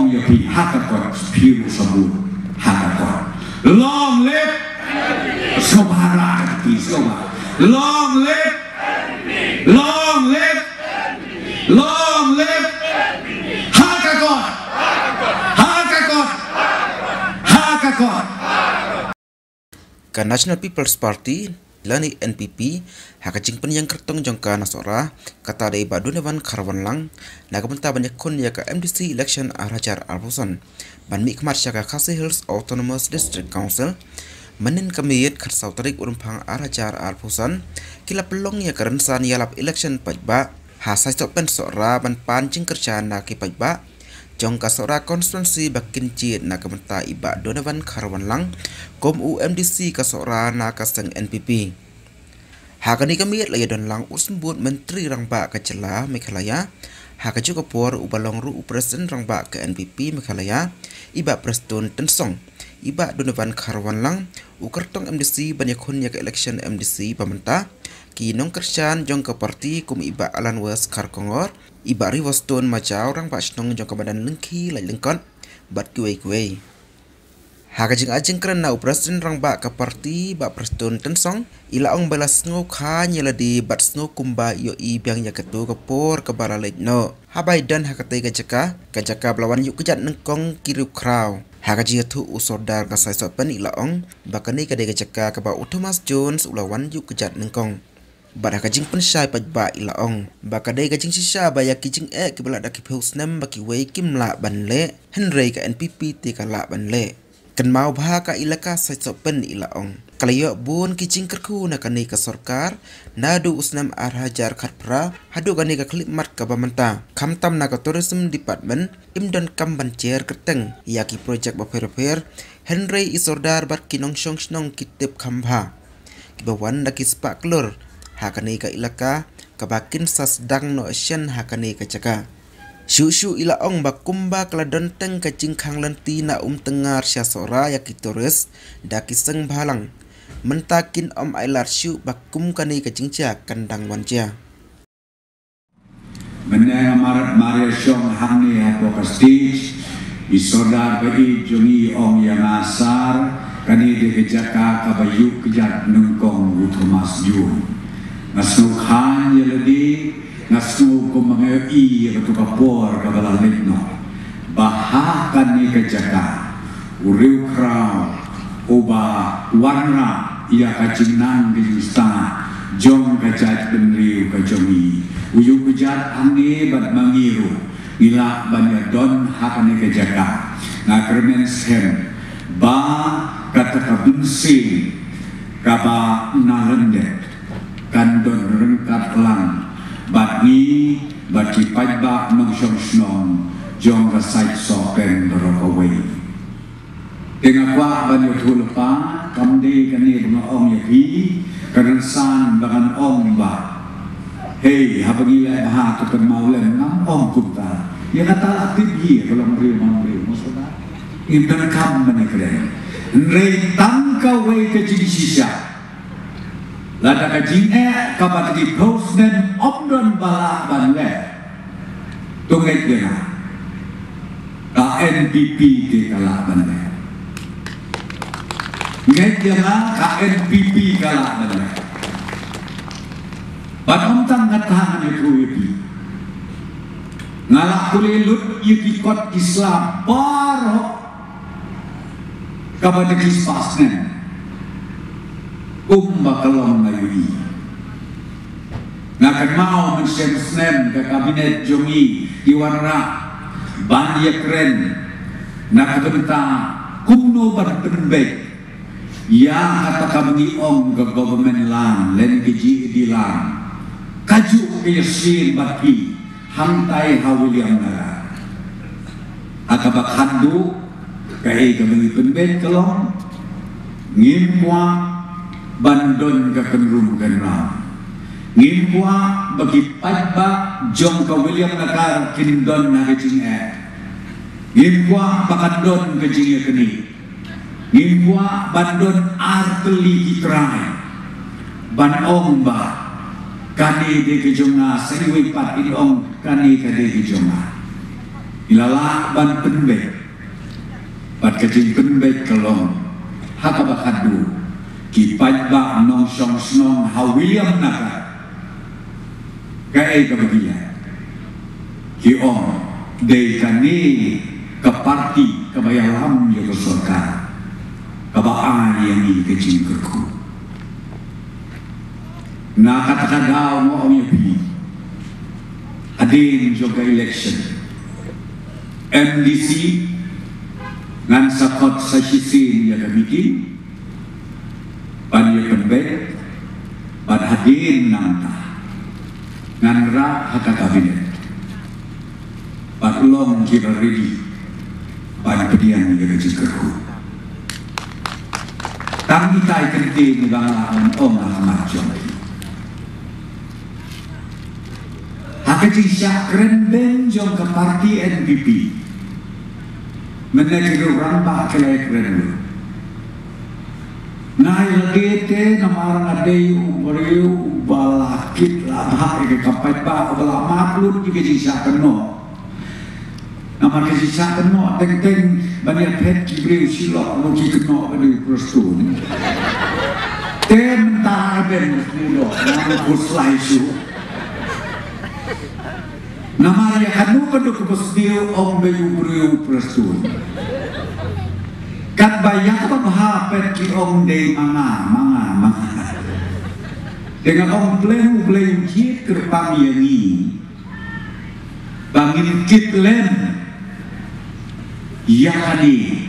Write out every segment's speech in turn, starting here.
ong ya pi hakakot piru sabun hakakot. Long live Sobara pi soba. Long live, long live, long live. Hakakot, hakakot, hakakot. Ka National People's Party lani NPP hakajing pen yang kertong jongka nasora kata dei Badunevan Karwanlang nagamenta banyak kon ya ka MDC election arajar albusan ban mi kemar syaka Khasi Hills Autonomous District Council menin kamiyet kersau tarik urumpang arajar albusan kila pelong ya kerensan yalap election pajba hasai sopen sora ban pancing kerjaan na ki pajba jongka sora konstituensi bakin ciet na kamenta iba Donovan Karwanlang kom UMDC ka sora na kaseng NPP. Hakani kamiyet laya donlang usembut menteri rangba ka Jela Meghalaya hakaju kapor ubalong ru presiden rangba ka NPP Meghalaya iba Preston Tensong iba Donovan Karwanlang ukertong MDC banyakun ya ke election MDC pamenta ki nong kerjaan jongka parti kum iba Alan West Karkongor iba Rivoston Majau rangba snong jongka badan lengki lai lengkon bat kuei hakajing ajeng keren na presiden rangba ka parti ba Preston Tensong ila ong balas ngo kha nyela di bat ngo kumba yo i biang ya ketu kapor ka baralek no habai dan hakate ka jaka belawan yuk kejat nengkong kiru kraw hakaji tu usodar ka sai sopen ila ong bakani ka de jaka ka ba Thomas Jones ulawan yuk kejat nengkong bada kajing pensyai pajba ila ong bakadai kajing sisa baya kijing ke bala daki phusnem baki wei kimla banle Henry ka NPP ti kala banle kan mau bah ka ilaka sai sopen ila ong kalayo bun kijing kerku na kani ka sarkar nadu usnam arhajar khatpra hadu kani ka klipmat ka bamanta kamtam na ka tourism department imdon kam bancer keteng yaki project baper Henry isordar bat kinong shong snong kitip kambha kibawan daki spak klur hakani ka ilaka kabakin sasdang no asian hakani ka jaka Shu ila ong bakumba kladon teng kacing khang lenti na tengar syasora ya kitoris daki seng balang mentakin ailar shu bakum kani kacing cia kandang wanja Menaya Maria Syong hangi hapo ka stage isoda bagi jongi ong yang asar kani de kejaka kabayu kejat nengkong Thomas Jun nasukhan yeladi nasu ko mga betul kapor kabalalid no bahakan ni kajaka uriu kraw uba warna ia kacingnan gilista jong kajat benriu kajongi uyu kajat angi bat mangiru ila banyak don hakan ni kajaka na kermen sem ba kata kabinsi kaba nalendet kandon rengkat lang bagi bagi pajba mengsyong-syong jong rasai sopen berokawai dengan kuah banyak hulpa kamde kani dengan ong yapi kerensan dengan ong ba hei habagi lai baha tu kemaulen ngam ong kunta ya kata aktif ye kalau meri maksudnya intan kam menekre rei tangkawai ke sisa lada kajing kapat di posnen omdon bala banle tungai dia ka NPP di kala banle ngai dia ka NPP kala banle batom tang ngatahan itu ibi ngalak kulilut yuki kot Islam baro kapat di pasnen bakalong ngayui ngakan mau mensyem-sem ke kabinet jongi iwanra bandia keren nak kata kumno berpenbek yang kata kami om ke government lang len keji dilang kaju ke yasin baki hantai hawiliang nara akabak handu kai kami penbek kelong ngimwa bandon ke kenrum kenram ngimwa bagi pajba jong ka William nakar kindon na kecing ngimwa bakandon kecing keni ngimwa bandon arteli kitrai ban ong ba kani de kejonga seniwi pat in ong kani ka de kejonga Ilala ban penbek, bat kecing penbek kelong, haka bakadu, kipat bak nong song snong William naga, kaya kebagian, ki om, day kani ke parti kebayalam ya kesorka, kebaan yang ini kecing kerku. Na katakan daw mo ang yapi, adin juga election, MDC ngan sakot sa sisin ya kamikin, pan ya penbek, pan hadin nangta, ngan ra haka kabinet, pan long kita ready, pan pedian ya kejikerku. Tang itai kerti ni banglaan omah macam. Kecil syakren benjong ke parti NPP menegir rambak kelek rendu nai legete namarang adeyu beriu balakit labha ke kapai ba bala maklun di kecil syakren no nama kecil syakren no teng banyak pet kibriu silok logi keno beriu prostun mentah ben mudo nama kuslai su nama ya kanu keduk bestiu om bayu beriu prestun kat bayak apa bahapet ki om de manga dengan om pleu kit kerpang yangi bangin kit lem ya kani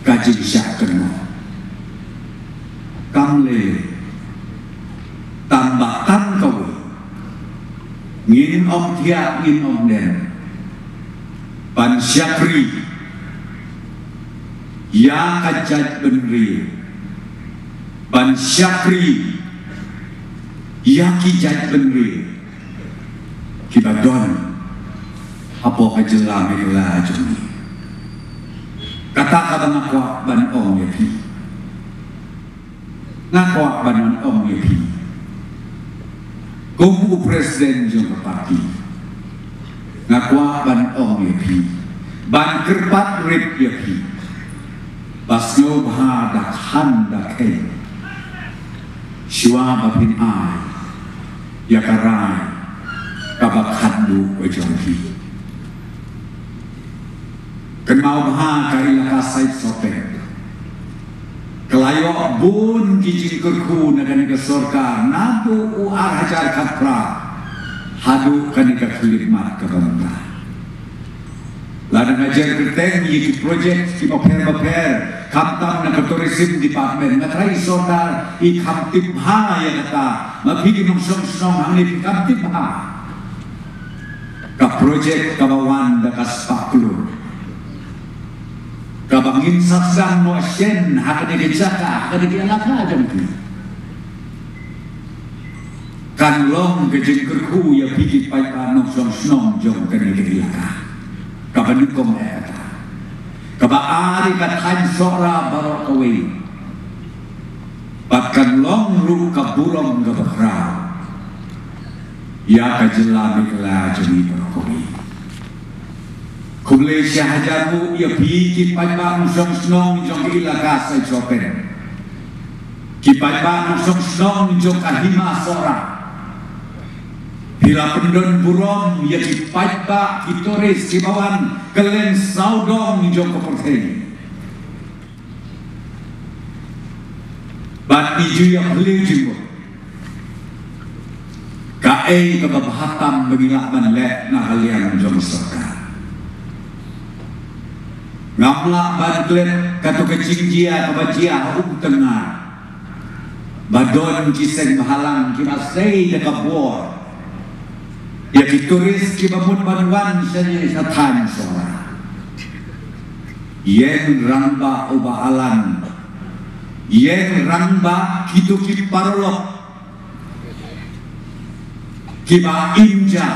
kajin syakeno kamle tambatan kau ngin om tiap ngin om den pan syakri ya kajat benri pan syakri ya kijat benri kita don apa kajela mila jumi kata ngakwa ban om ya pi ngakwa ban om ya pi Kubu presiden jumpa parti ngakwa ban om yapi ban kerpat rip yapi basno bahadak handak he syua bapin ai yakarai kabak handu wajongki kenau baha kaila kasai sopek Kelayo bun kijing kerku naga sorka nadu uar hajar kapra hadu kanika khidmat kabanda lada ngajar kerteng yiki project ki maper kaptam na tourism department natrai sorka I kaptip ha ya kata mapigi nung song hangni kaptip ha ka project kabawan da kaspaklu kabangin saksang no asyen hakani dijaka hakani dialaka jangki kan long kejing kerku ya pikir pai panong song jong kani dialaka kabanukom eta kabaari kathan sora barok away patkan long ru kaburong gabakra ya kajelami kala jemi barok away Kumle syahajamu ya biki paipa song snong jong ilaka sai sopen. Ki paipa song snong jong kahima sora. Bila pendon burom ya ki paipa kitores sibawan kelen saudong jong keperteni. Bat iju ya beli jimu. Kae kebahatam begila manlek na kalian jong sorka. Ngamla badlet katu kecing jia kabajia tengah badon kiseng bahalang kimasei dekabor ya kituris kibamut banwan seni satan sora yen ramba ubahalan yen ramba kitu kiparolok kiba inja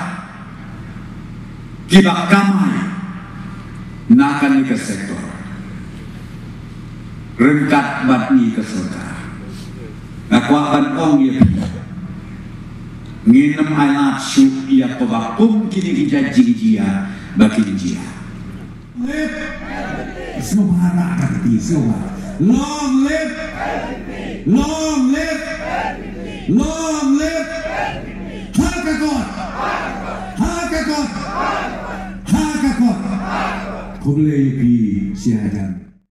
kiba kamai nakan ke sektor rengkat batni ke surga nakwakan ong ya nginem ayat su ia pebakum kini kijaji dia bagi dia live Sumara ganti semua. Long live, long live, long live. Hakakot, hakakot, hakakot. Kau boleh pergi siaran.